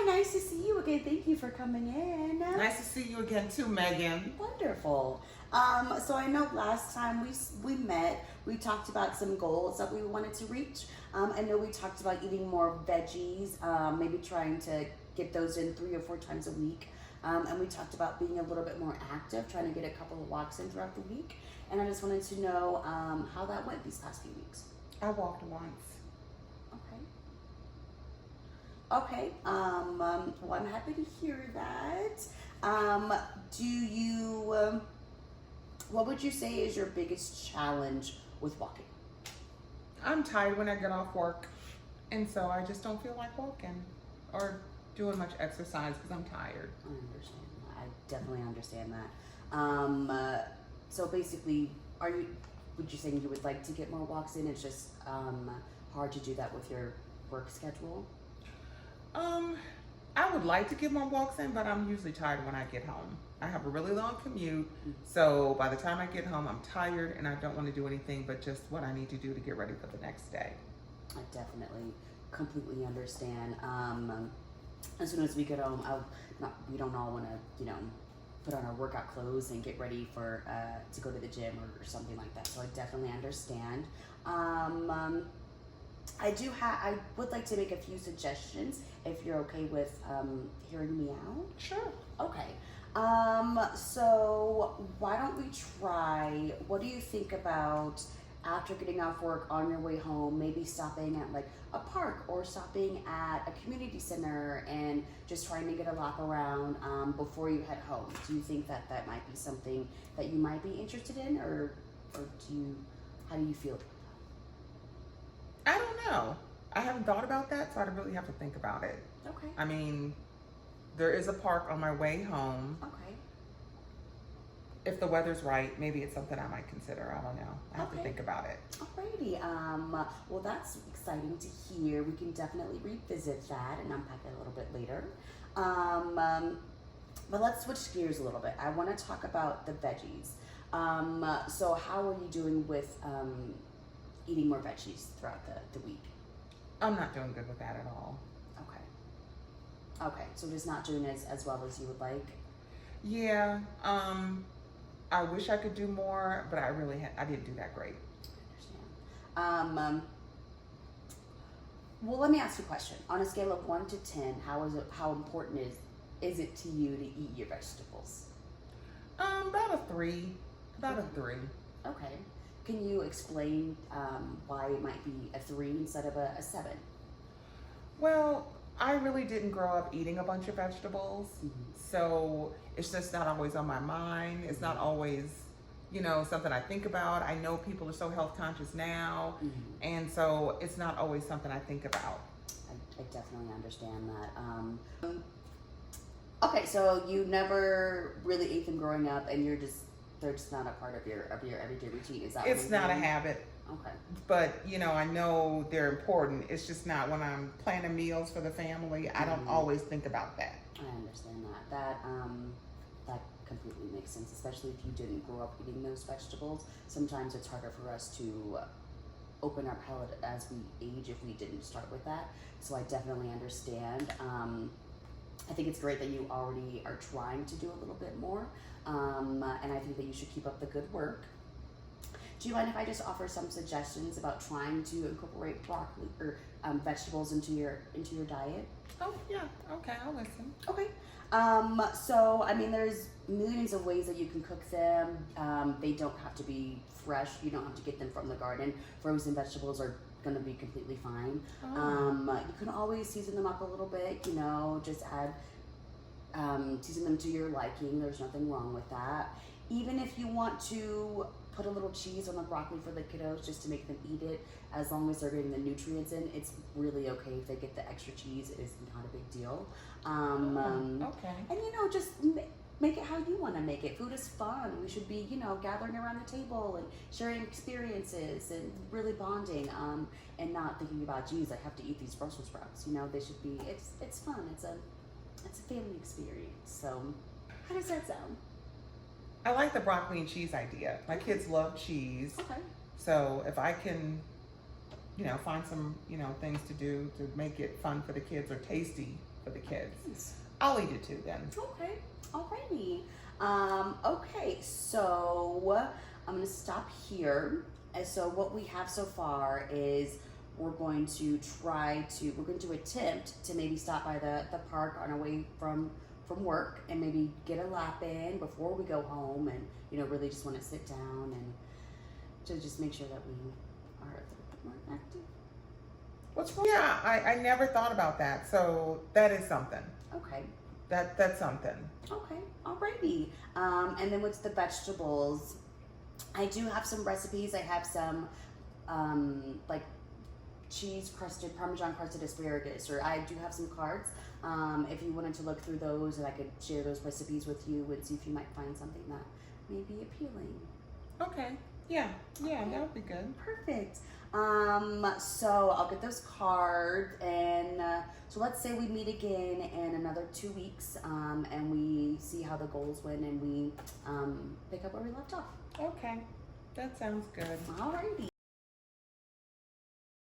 Hi, nice to see you again. Thank you for coming in. Nice to see you again too, Megan. Wonderful. So I know last time we met, we talked about some goals that we wanted to reach. I know we talked about eating more veggies, maybe trying to get those in 3 or 4 times a week. And we talked about being a little bit more active, trying to get a couple of walks in throughout the week. And I just wanted to know how that went these past few weeks. I walked once. Okay. Well, I'm happy to hear that. Do you, what would you say is your biggest challenge with walking? I'm tired when I get off work, and so I just don't feel like walking or doing much exercise because I'm tired. I understand. I definitely understand that. So basically, would you say you would like to get more walks in? It's just hard to do that with your work schedule? I would like to get more walks in, but I'm usually tired when I get home. I have a really long commute, so by the time I get home, I'm tired and I don't want to do anything but just what I need to do to get ready for the next day. I definitely completely understand. As soon as we get home, we don't all want to, put on our workout clothes and get ready for to go to the gym or something like that. So I definitely understand. I would like to make a few suggestions if you're okay with hearing me out. Sure. Okay. So why don't we try, what do you think about after getting off work on your way home, maybe stopping at like a park or stopping at a community center and just trying to get a lap around before you head home? Do you think that that might be something that you might be interested in, or how do you feel about I don't know. I haven't thought about that, so I really have to think about it. that? Okay. I mean, there is a park on my way home. Okay. If the weather's right, maybe it's something I might consider. I don't know. I have to think about it. Alrighty. Well, that's exciting to hear. We can definitely revisit that and unpack it a little bit later. But let's switch gears a little bit. I want to talk about the veggies. So how are you doing with eating more veggies throughout the week? I'm not doing good with that at all. Okay, so just not doing as well as you would like? Yeah, I wish I could do more, but I didn't do that great. I understand. Well, let me ask you a question. On a scale of 1 to 10, how important is it to you to eat your vegetables? About a 3. About a 3. Okay. Can you explain why it might be a 3 instead of a 7? Well, I really didn't grow up eating a bunch of vegetables, so it's just not always on my mind. It's not always, something I think about. I know people are so health conscious now, and so it's not always something I think about. I definitely understand that. Okay, so you never really ate them growing up, and they're just not a part of your everyday routine. Is that what It's you're not a saying? habit. Okay. But, I know they're important. It's just not when I'm planning meals for the family. I don't always think about that. I understand that. That completely makes sense, especially if you didn't grow up eating those vegetables. Sometimes it's harder for us to open our palate as we age if we didn't start with that. So I definitely understand. I think it's great that you already are trying to do a little bit more. And I think that you should keep up the good work. Do you mind if I just offer some suggestions about trying to incorporate broccoli or vegetables into your diet? Oh, yeah. Okay, I'll listen. Okay. So, I mean, there's millions of ways that you can cook them. They don't have to be fresh. You don't have to get them from the garden. Frozen vegetables are going to be completely fine. You can always season them up a little bit, just add, season them to your liking. There's nothing wrong with that. Even if you want to put a little cheese on the broccoli for the kiddos just to make them eat it, as long as they're getting the nutrients in, it's really okay if they get the extra cheese. It is not a big deal. Okay. And just make it how you want to make it. Food is fun. We should be, gathering around the table and sharing experiences and really bonding, and not thinking about, geez, I have to eat these Brussels sprouts. They should be. It's fun. It's a family experience. So, how does that sound? I like the broccoli and cheese idea. My kids love cheese. Okay. So if I can, find some, things to do to make it fun for the kids or tasty, for the kids. I'll eat it too then. Okay, alrighty. Okay, so I'm gonna stop here. And so what we have so far is we're going to attempt to maybe stop by the park on our way from work and maybe get a lap in before we go home, and really just want to sit down and to just make sure that we are a little bit more active. What's wrong? Yeah, I never thought about that. So that is something. Okay. That's something. Okay, alrighty. And then with the vegetables, I do have some recipes. I have some like cheese crusted, Parmesan crusted asparagus, or I do have some cards. If you wanted to look through those, and I could share those recipes with you and see if you might find something that may be appealing. Okay. Yeah, Okay. that would be good. Perfect. So I'll get those cards, and so let's say we meet again in another 2 weeks, and we see how the goals went, and we pick up where we left off. Okay, that sounds good. Alrighty.